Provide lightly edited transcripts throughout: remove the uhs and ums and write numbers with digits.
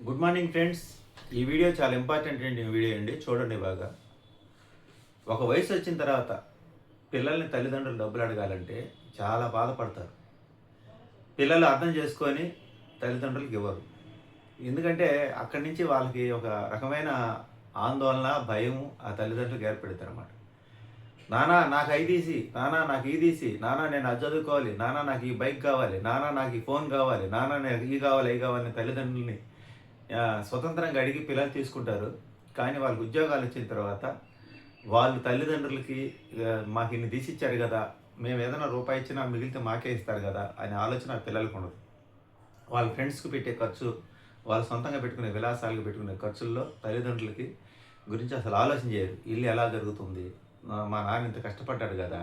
Good morning friends. ఈ video చాలా important video అండి. చూడండి బాగా. ఒక వయసు వచ్చిన తర్వాత పిల్లల్ని తల్లిదండ్రులు డబ్బులు అడగాలంటే చాలా బాధపడతారు. పిల్లలు అర్థం చేసుకొని తల్లిదండ్రులకు ఇవ్వరు. ఎందుకంటే అక్కడి నుంచి వాళ్ళకి ఒక రకమైన ఆందోళన, భయం ఆ తల్లిదండ్రులకు ఏర్పడుతుందన్నమాట. నాన్న నాకు ఐదీసి, నాన్న నాకు ఈదీసి, నాన్న నేను అది చదువుకోవాలి, నాన్న నాకు ఈ బైక్ కావాలి, నాన్న నాకు ఈ ఫోన్ కావాలి, నాన్న నాకు ఈ కావాలి అవి కావాలని తల్లిదండ్రుల్ని స్వతంత్రంగా అడిగి పిల్లలు తీసుకుంటారు. కానీ వాళ్ళకి ఉద్యోగాలు వచ్చిన తర్వాత వాళ్ళు తల్లిదండ్రులకి మాకు ఇన్ని తీసిచ్చారు కదా, మేము ఏదైనా రూపాయి ఇచ్చినా మిగిలితే మాకే ఇస్తారు కదా అనే ఆలోచన ఆ పిల్లలకు ఉండదు. వాళ్ళ ఫ్రెండ్స్కి పెట్టే ఖర్చు, వాళ్ళు సొంతంగా పెట్టుకునే విలాసాలకు పెట్టుకునే ఖర్చుల్లో తల్లిదండ్రులకి గురించి అసలు ఆలోచన చేయరు. ఇల్లు ఎలా జరుగుతుంది, మా నాన్న ఇంత కష్టపడ్డాడు కదా,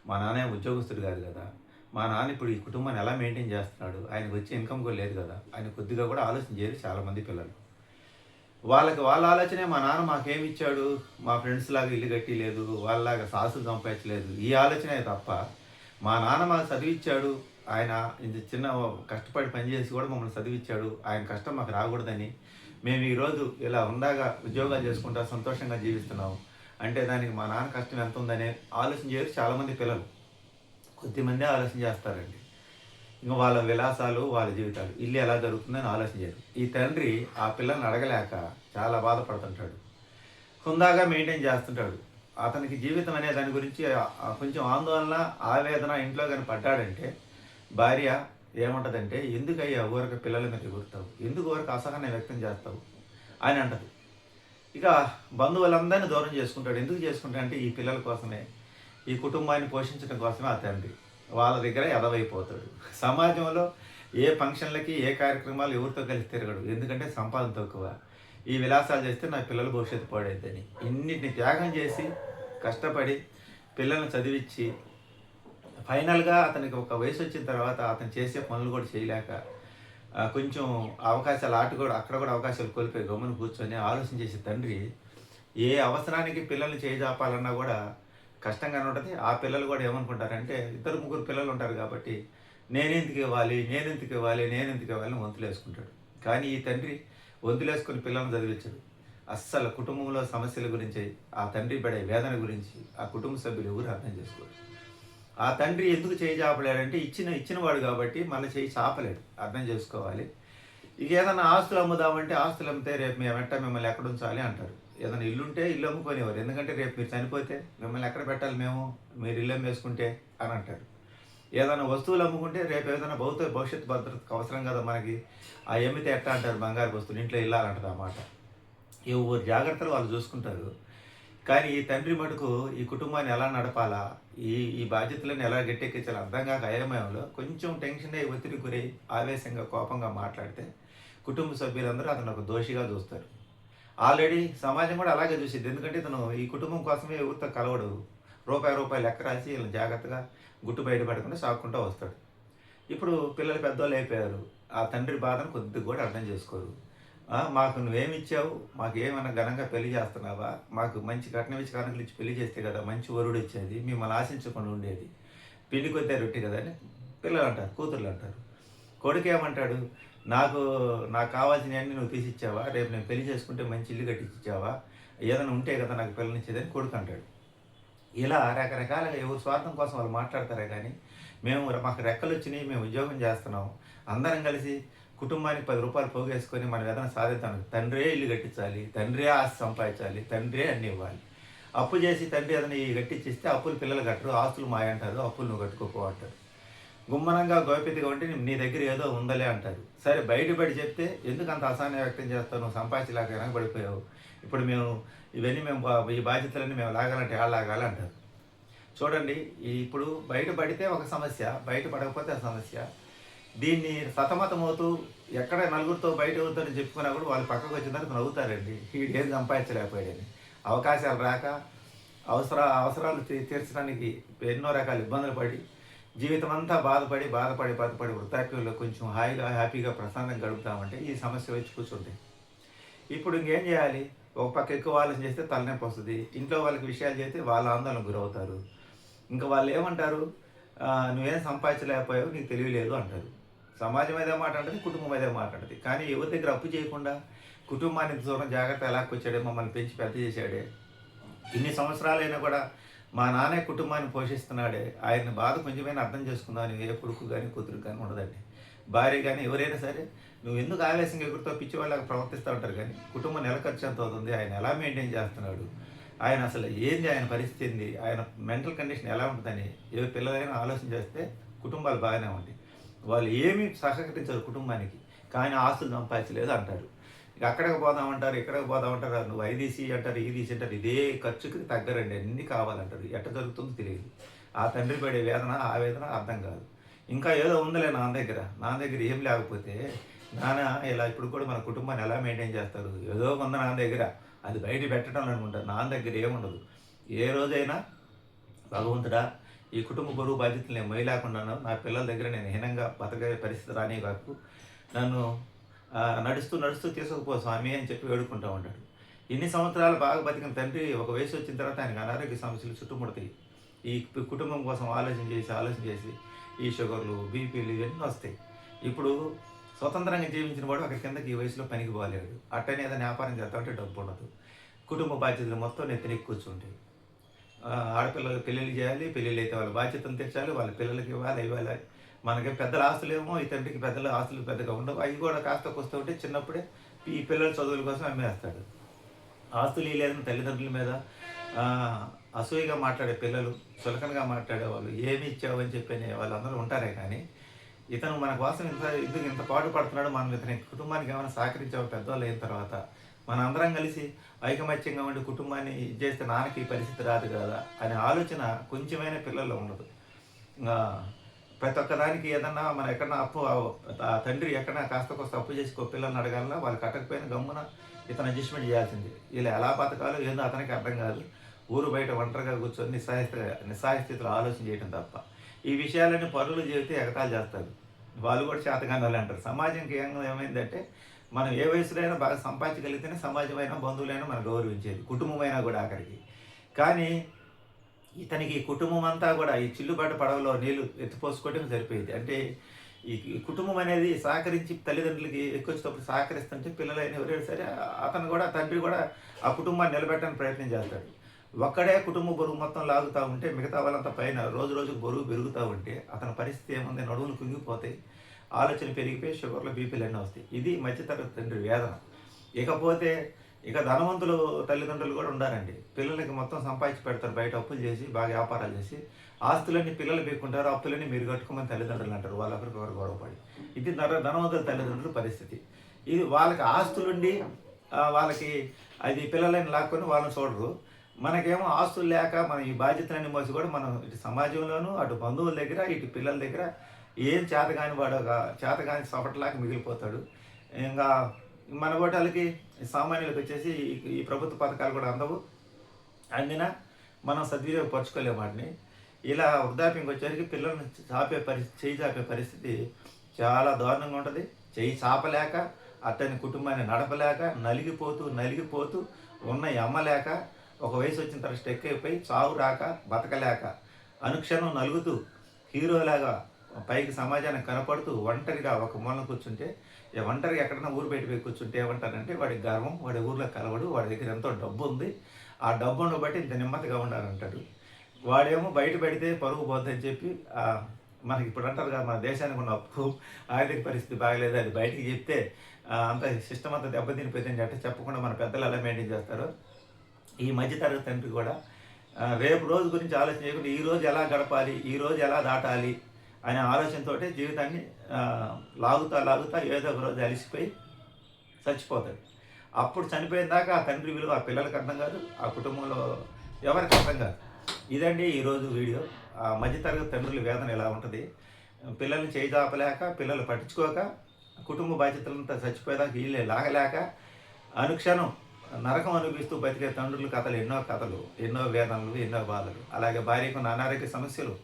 మా నాన్న ఉద్యోగస్తుడు కాదు కదా, మా నాన్న ఇప్పుడు ఈ కుటుంబాన్ని ఎలా మెయింటైన్ చేస్తున్నాడు, ఆయనకు వచ్చే ఇన్కమ్ కూడా లేదు కదా ఆయన కొద్దిగా కూడా ఆలోచన చేయరు చాలామంది పిల్లలు. వాళ్ళ ఆలోచనే మా నాన్న మాకేమి ఇచ్చాడు, మా ఫ్రెండ్స్ లాగా ఇల్లు కట్టి లేదు, వాళ్ళలాగా సాసులు సంపాదించలేదు, ఈ ఆలోచనే తప్ప మా నాన్న మాకు చదివిచ్చాడు, ఆయన ఇంత చిన్న కష్టపడి పనిచేసి కూడా మమ్మల్ని చదివిచ్చాడు, ఆయన కష్టం మాకు రాకూడదని మేము ఈరోజు ఇలా ఉండగా ఉద్యోగాలు చేసుకుంటా సంతోషంగా జీవిస్తున్నాము అంటే దానికి మా నాన్న కష్టం ఎంత ఉందనే ఆలోచన చేయరు చాలామంది పిల్లలు. కొద్దిమందే ఆలోచన చేస్తారండి. ఇంకా వాళ్ళ విలాసాలు, వాళ్ళ జీవితాలు, ఇల్లు ఎలా జరుగుతుందని ఆలోచన చేయరు. ఈ తండ్రి ఆ పిల్లల్ని అడగలేక చాలా బాధపడుతుంటాడు. హుందాగా మెయింటైన్ చేస్తుంటాడు. అతనికి జీవితం అనే దాని గురించి కొంచెం ఆందోళన, ఆవేదన ఇంట్లో కానీ పడ్డాడంటే భార్య ఏమంటదంటే, ఎందుకయ్యా ఊరికి పిల్లల మీద ఎగురుతావు, ఎందుకు ఊరికి అసహనం వ్యక్తం చేస్తావు అని అంటది. ఇక బంధువులందరినీ దూరం చేసుకుంటాడు. ఎందుకు చేసుకుంటాడంటే ఈ పిల్లల కోసమే, ఈ కుటుంబాన్ని పోషించడం కోసమే ఆ తండ్రి వాళ్ళ దగ్గర ఎదవైపోతాడు. సమాజంలో ఏ ఫంక్షన్లకి, ఏ కార్యక్రమాలు ఎవరితో కలిసి తిరగడు. ఎందుకంటే సంపాదన తక్కువ, ఈ విలాసాలు చేస్తే నా పిల్లల భవిష్యత్తు పాడైద్దని ఇన్నిటిని త్యాగం చేసి కష్టపడి పిల్లల్ని చదివించి ఫైనల్గా అతనికి ఒక వయసు వచ్చిన తర్వాత అతను చేసే పనులు కూడా చేయలేక కొంచెం అవకాశాలు కూడా అక్కడ కూడా అవకాశాలు కోల్పోయి గమ్మున కూర్చొని ఆలోచన చేసే తండ్రి ఏ అవసరానికి పిల్లల్ని చేజాపాలన్నా కూడా కష్టంగానే ఉంటుంది. ఆ పిల్లలు కూడా ఏమనుకుంటారంటే, ఇద్దరు ముగ్గురు పిల్లలు ఉంటారు కాబట్టి నేనెందుకు ఇవ్వాలి, నేనెందుకు ఇవ్వాలి, నేనెందుకు ఇవ్వాలని వంతులేసుకుంటాడు. కానీ ఈ తండ్రి వంతులేసుకుని పిల్లల్ని చదివించడు. అస్సలు కుటుంబంలో సమస్యల గురించి, ఆ తండ్రి పడే వేదన గురించి ఆ కుటుంబ సభ్యులు ఎవరు అర్థం చేసుకోరు. ఆ తండ్రి ఎందుకు చేయి చాపలేడంటే ఇచ్చినవాడు కాబట్టి మళ్ళీ చేయి చాపలేడు, అర్థం చేసుకోవాలి. ఇక ఏదైనా ఆస్తులు అమ్ముదామంటే ఆస్తులు అమ్మితే రేపు మిమ్మల్ని ఎక్కడ ఉంచాలి అంటారు. ఏదైనా ఇల్లుంటే ఇల్లు అమ్ముకునేవారు, ఎందుకంటే రేపు మీరు చనిపోతే మిమ్మల్ని ఎక్కడ పెట్టాలి మేము, మీరు ఇల్లు అమ్మేసుకుంటే అని అంటారు. ఏదైనా వస్తువులు అమ్ముకుంటే రేపు ఏదైనా భవిష్యత్తు భద్రతకు అవసరం కదా మనకి, ఆ అమ్మితే ఎట్లా అంటారు, బంగారు వస్తువులు ఇంట్లో ఇల్లాలంటారు అన్నమాట. ఎవరు జాగ్రత్తలు వాళ్ళు చూసుకుంటారు. కానీ ఈ తండ్రి మటుకు ఈ కుటుంబాన్ని ఎలా నడపాలా, ఈ బాధ్యతలను ఎలా గట్టెక్కించాలి అర్థం కాక అయోమయంలో కొంచెం టెన్షన్ అయ్యి ఒత్తిడి గురై ఆవేశంగా కోపంగా మాట్లాడితే కుటుంబ సభ్యులందరూ అతను ఒక దోషిగా చూస్తారు. ఆల్రెడీ సమాజం కూడా అలాగే చూసిద్ది. ఎందుకంటే ఇతను ఈ కుటుంబం కోసమే ఎవరితో కలవడు. రూపాయి లెక్క రాసి వీళ్ళని జాగ్రత్తగా గుట్టు బయటపడకుండా సాక్కుంటూ వస్తాడు. ఇప్పుడు పిల్లలు పెద్దోళ్ళు అయిపోయారు. ఆ తండ్రి బాధను కొద్దిగా కూడా అర్థం చేసుకోరు. మాకు నువ్వేమిచ్చావు, మాకు ఏమైనా ఘనంగా పెళ్లి చేస్తున్నావా, మాకు మంచి కట్నం ఇచ్చి కానుకలు ఇచ్చి పెళ్లి చేస్తే కదా మంచి వరుడు ఇచ్చేది, మిమ్మల్ని ఆశించకుండా ఉండేది, పిండి కొద్దే రొట్టి కదా అని పిల్లలు అంటారు, కూతుర్లు అంటారు. కొడుకు ఏమంటాడు, నాకు కావాల్సినవన్నీ నువ్వు తీసిచ్చావా, రేపు నేను పెళ్లి చేసుకుంటే మంచి ఇల్లు కట్టించావా, ఏదైనా ఉంటే కదా నాకు పిల్లనిచ్చేదని కొడుకు అంటాడు. ఇలా రకరకాలుగా ఎవరు స్వార్థం కోసం వాళ్ళు మాట్లాడతారే కానీ మాకు రెక్కలు వచ్చినాయి, మేము ఉద్యోగం చేస్తున్నాం, అందరం కలిసి కుటుంబానికి 10 రూపాయలు పోగేసుకొని మనం ఏదైనా సాధిద్దాం, తండ్రే ఇల్లు కట్టించాలి, తండ్రే ఆస్తి సంపాదించాలి, తండ్రే అన్నీ ఇవ్వాలి. అప్పు చేసి తండ్రి ఏదైనా కట్టించిస్తే అప్పులు పిల్లలు కట్టరు, ఆస్తులు మాయ అంటారు, అప్పులు నువ్వు కట్టుకోపో అంటారు. గుమ్మనంగా గోప్యతగా ఉంటే నీ దగ్గర ఏదో ఉందలే అంటారు. సరే బయటపడి చెప్తే ఎందుకు అంత అసహనం వ్యక్తం చేస్తావు, నువ్వు సంపాదించలేక వెనకబడిపోయావు, ఇప్పుడు మేము ఈ బాధ్యతలన్నీ మేము లాగాలంటే లాగాలి అంటారు. చూడండి, ఇప్పుడు బయటపడితే ఒక సమస్య, బయటపడకపోతే ఆ సమస్య. దీన్ని సతమతమవుతూ ఎక్కడ నలుగురితో బయట అవుతారని చెప్పుకున్నా కూడా వాళ్ళు పక్కకు వచ్చిన తర్వాత నవ్వుతారండి, వీడేం సంపాదించలేకపోయాడని. అవకాశాలు రాక అవసరాలు తీర్చడానికి ఎన్నో రకాల ఇబ్బందులు పడి జీవితం అంతా బాధపడి వృద్ధాప్యంలో కొంచెం హ్యాపీగా ప్రశాంతంగా గడుపుతామంటే ఈ సమస్య వచ్చి కూర్చుంటాయి. ఇప్పుడు ఇంకేం చేయాలి, ఒక పక్క ఎక్కువ ఆలోచన చేస్తే తలనొప్పి వస్తుంది, ఇంట్లో వాళ్ళకి విషయాలు చేస్తే వాళ్ళ ఆందోళనకు గురవుతారు. ఇంకా వాళ్ళు ఏమంటారు, నువ్వేం సంపాదించలేకపోయావు, నీకు తెలియలేదు అంటారు. సమాజం అదే మాట అంటది, కుటుంబం అదే మాట అంటది. కానీ ఎవరి దగ్గర అప్పు చేయకుండా కుటుంబాన్ని దూరం జాగ్రత్త ఎలాక్కొచ్చాడే, మమ్మల్ని పెంచి పెద్ద చేశాడే. ఇన్ని సంవత్సరాలైనా కూడా మా నాన్నే కుటుంబాన్ని పోషిస్తున్నాడే, ఆయన బాధ కొంచెమైనా అర్థం చేసుకుందామని ఏ కొడుకు గాని, కూతురికి గాని ఉండదండి. భార్య గాని ఎవరైనా సరే, నువ్వెందుకు ఆవేశంగా ఎగురుతావు, పిచ్చివాళ్ళలాగా ప్రవర్తిస్తూ ఉంటారు గానీ, కుటుంబం నెల ఖర్చు ఎంత అవుతుంది, ఆయన ఎలా మెయింటైన్ చేస్తున్నాడు, ఆయన అసలు ఏంది, ఆయన పరిస్థితి ఏంది, ఆయన మెంటల్ కండిషన్ ఎలా ఉంటుందని ఏ పిల్లలైనా ఆలోచన చేస్తే కుటుంబాలు బాగానే ఉంటాయి. వాళ్ళు ఏమీ సహకరించరు కుటుంబానికి, కానీ ఆస్తులు సంపాదించలేదు అంటారు. ఇక అక్కడికి పోదామంటారు, ఇక్కడికి పోదామంటారు, నువ్వు అది తీసి అంటారు, ఇది తీసి అంటారు. ఇదే ఖర్చుకి తగ్గరండి, అన్నీ కావాలంటారు. ఎట్ట జరుగుతుందో తెలియదు. ఆ తండ్రి పడే వేదన, ఆవేదన అర్థం కాదు. ఇంకా ఏదో ఉందిలే నాన్న దగ్గర ఏం లేకపోతే నాన్న ఇలా ఇప్పుడు కూడా మన కుటుంబాన్ని ఎలా మెయింటైన్ చేస్తారు, ఏదో ఉంది నాన్న దగ్గర, అది బయట పెట్టడం అనుకుంటారు. నాన్న దగ్గర ఏముండదు. ఏ రోజైనా భగవంతుడా, ఈ కుటుంబ బరువు బాధ్యతలు నేను మొయ్యలేకున్నాను, నా పిల్లల దగ్గర నేను హీనంగా బతకే పరిస్థితి రాని కాకు, నన్ను నడుస్తూ నడుస్తూ తీసుకుపో స్వామి అని చెప్పి వేడుకుంటూ ఉంటాడు. ఇన్ని సంవత్సరాలు బాగా బతికిన తండ్రి ఒక వయసు వచ్చిన తర్వాత ఆయనకు అనారోగ్య సమస్యలు చుట్టుముడతాయి. ఈ కుటుంబం కోసం ఆలోచన చేసి ఈ షుగర్లు, బీపీలు ఇవన్నీ వస్తాయి. ఇప్పుడు స్వతంత్రంగా జీవించిన వాడు అక్కడి కిందకి ఈ వయసులో పనికి పోలేడు. అట్టనే ఏదైనా వ్యాపారం చేస్తామంటే డబ్బు ఉండదు. కుటుంబ బాధ్యతలు మొత్తం నెత్తినెక్కి కూర్చుంటాయి. ఆడపిల్లలు పెళ్ళిళ్ళు చేయాలి, పెళ్ళిళ్ళు అయితే వాళ్ళ బాధ్యతలు తెచ్చాలి, వాళ్ళ పిల్లలకి ఇవ్వాలి. మనకి పెద్దల ఆస్తులేమో ఈ తండ్రికి పెద్దల ఆస్తులు పెద్దగా ఉండవు. అవి కూడా కాస్త కొస్తూ ఉంటే చిన్నప్పుడే ఈ పిల్లల చదువుల కోసం అమ్మేస్తాడు. ఆస్తులు లేదని తల్లిదండ్రుల మీద అసూయగా మాట్లాడే పిల్లలు, చులకనగా మాట్లాడేవాళ్ళు, ఏమి ఇచ్చావని చెప్పని వాళ్ళందరూ ఉంటారే కానీ, ఇతను మన కోసం ఇంత పాటు పడుతున్నాడు, మనం ఇతని కుటుంబానికి ఏమైనా సహకరించాము పెద్దవాళ్ళు అయిన తర్వాత, మన అందరం కలిసి ఐకమత్యంగా ఉండి కుటుంబాన్ని ఇది చేస్తే నాన్నకి ఈ పరిస్థితి రాదు కదా అనే ఆలోచన కొంచెమైనా పిల్లల్లో ఉండదు. ప్రతి ఒక్కదానికి ఏదన్నా మనం ఎక్కడన్నా అప్పు, తండ్రి ఎక్కడన్నా కాస్త కోస్త అప్పు చేసి పిల్లల్ని అడగాలన్నా వాళ్ళు కట్టకపోయిన గమ్మున ఇతను అడ్జస్ట్మెంట్ చేయాల్సింది. ఇలా ఎలా బతకాలో ఏందో అతనికి అర్థం కాదు. ఊరు బయట ఒంటరిగా కూర్చొని నిస్సహాయ స్థితిలో ఆలోచన చేయడం తప్ప. ఈ విషయాలన్నీ పరులు చెబితే ఎగతాళి చేస్తారు. వాళ్ళు కూడా చేతగాని వాళ్ళు అంటారు. సమాజంకి ఏమైందంటే, మనం ఏ వయసులో అయినా బాగా సంపాదించగలిగితేనే సమాజమైనా, బంధువులైనా మనం గౌరవించేది, కుటుంబమైనా కూడా ఆఖరికి. కానీ ఇతనికి కుటుంబం అంతా కూడా ఈ చిల్లుబాటు పడవలో నీళ్లు ఎత్తిపోసుకోవడం సరిపోయింది. అంటే ఈ కుటుంబం అనేది సహకరించి తల్లిదండ్రులకి ఎక్కువచ్చేటప్పుడు సహకరిస్తుంటే పిల్లలైన ఎవరైనా సరే అతను కూడా, తండ్రి కూడా ఆ కుటుంబాన్ని నిలబెట్టడానికి ప్రయత్నం చేస్తాడు. ఒక్కడే కుటుంబ బరువు మొత్తం లాగుతూ ఉంటే మిగతా వాళ్ళంతా పైన రోజు రోజుకు బరువు పెరుగుతూ ఉంటే అతని పరిస్థితి ఏముంది, నడువులు కుంగిపోతాయి, ఆలోచన పెరిగిపోయి షుగర్లు, బీపీలు అన్నీ వస్తాయి. ఇది మధ్యతరగతి తండ్రి వేదన. ఇకపోతే ఇక ధనవంతులు తల్లిదండ్రులు కూడా ఉండారండి. పిల్లలకి మొత్తం సంపాదించి పెడతారు, బయట అప్పులు చేసి బాగా వ్యాపారాలు చేసి, ఆస్తులన్నీ పిల్లలు పెట్టుకుంటారు, అప్పులన్నీ మీరు కట్టుకోమని తల్లిదండ్రులు అంటారు, వాళ్ళొకరికొకరు గొడవపడి. ఇది ధనవంతుల తల్లిదండ్రుల పరిస్థితి. ఇది వాళ్ళకి ఆస్తులుండి వాళ్ళకి అది పిల్లలని లాక్కొని వాళ్ళని చూడరు. మనకేమో ఆస్తులు లేక మనం ఈ బాధ్యతలన్నీ మోసి కూడా మనం ఇటు సమాజంలోనూ, అటు బంధువుల దగ్గర, ఇటు పిల్లల దగ్గర ఏం చేతగాని వాడు చేతగాని సపట్లాగా మిగిలిపోతాడు. ఇంకా మన ఓటాలకి సామాన్యులకు వచ్చేసి ఈ ప్రభుత్వ పథకాలు కూడా అందవు, అందినా మనం సద్వినియోగపరచుకోలేము వాటిని. ఇలా వృద్ధాప్యంకి వచ్చేసరికి పిల్లల్ని చేయి చాపే పరిస్థితి చాలా దారుణంగా ఉంటుంది. చేయి చాపలేక, అతని కుటుంబాన్ని నడపలేక, నలిగిపోతూ ఉన్న అమ్మలేక, ఒక వయసు వచ్చిన తర్వాత స్టెక్ అయిపోయి చావు రాక, బతకలేక, అనుక్షణం నలుగుతూ హీరోలాగా పైకి సమాజానికి కనపడుతూ ఒంటరిగా ఒక మూలన కూర్చుంటే, ఒంటరిగా ఎక్కడన్నా ఊరు బయట పోయి కూర్చుంటే ఏమంటారంటే వాడి గర్వం, వాడి ఊర్లో కలవడు, వాడి దగ్గర ఎంతో డబ్బు ఉంది, ఆ డబ్బును బట్టి ఇంత నెమ్మదిగా ఉండాలంటాడు. వాడేమో బయట పెడితే పరుగు పోద్దని చెప్పి మనకి ఇప్పుడు అంటారు కదా, మన దేశానికి ఉన్న అప్పు, ఆర్థిక పరిస్థితి బాగలేదు, అది బయటికి చెప్తే అంత సిస్టమ్ అంతా దెబ్బతినిపోయిందని అంటే చెప్పకుండా మన పెద్దలు ఎలా మెయింటైన్ చేస్తారో, ఈ మధ్యతరగతి తండ్రి కూడా రేపు రోజు గురించి ఆలోచన చేయకుండా ఈ రోజు ఎలా గడపాలి, ఈ రోజు ఎలా దాటాలి అనే ఆలోచనతో జీవితాన్ని లాగుతా ఏదో ఒక రోజు అలిసిపోయి చచ్చిపోతాడు. అప్పుడు చనిపోయిన దాకా ఆ తండ్రి విలువ ఆ పిల్లలకి అర్థం కాదు, ఆ కుటుంబంలో ఎవరికి అర్థం కాదు. ఇదండి ఈరోజు వీడియో. ఆ మధ్యతరగతి తండ్రుల వేదన ఎలా ఉంటుంది, పిల్లల్ని చేయి దాపలేక, పిల్లలు పట్టించుకోక, కుటుంబ బాధ్యతలంతా చచ్చిపోయేదాకా వీళ్ళే లాగలేక, అనుక్షణం నరకం అనిపిస్తూ బతికే తండ్రుల కథలు, ఎన్నో వేదనలు, ఎన్నో బాధలు. అలాగే భార్యకు అనారోగ్య సమస్యలు,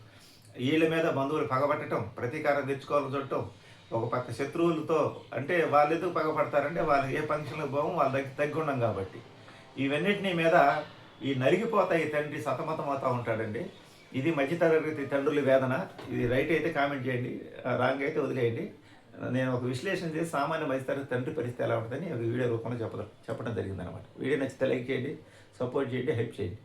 వీళ్ళ మీద బంధువులు పగబట్టడం, ప్రతీకారం తెచ్చుకోవాలని చూడటం, ఒక పక్క శత్రువులతో, అంటే వాళ్ళు ఎందుకు పగపడతారంటే వాళ్ళు ఏ ఫంక్షన్లకు పోవం, వాళ్ళ తగ్గి ఉండం కాబట్టి. ఇవన్నిటినీ మీద ఈ నలిగిపోతాయి తండ్రి సతమతం అవుతూ ఉంటాడండి. ఇది మధ్యతరగతి తండ్రుల వేదన. ఇది రైట్ అయితే కామెంట్ చేయండి, రాంగ్ అయితే వదిలేయండి. నేను ఒక విశ్లేషణ చేసి సామాన్య మధ్యతరగతి తండ్రి పరిస్థితి ఎలా ఉంటుందని ఒక వీడియో రూపంలో చెప్పడం జరిగిందనమాట. వీడియో నచ్చితే లైక్ చేయండి, సపోర్ట్ చేయండి, హెల్ప్ చేయండి.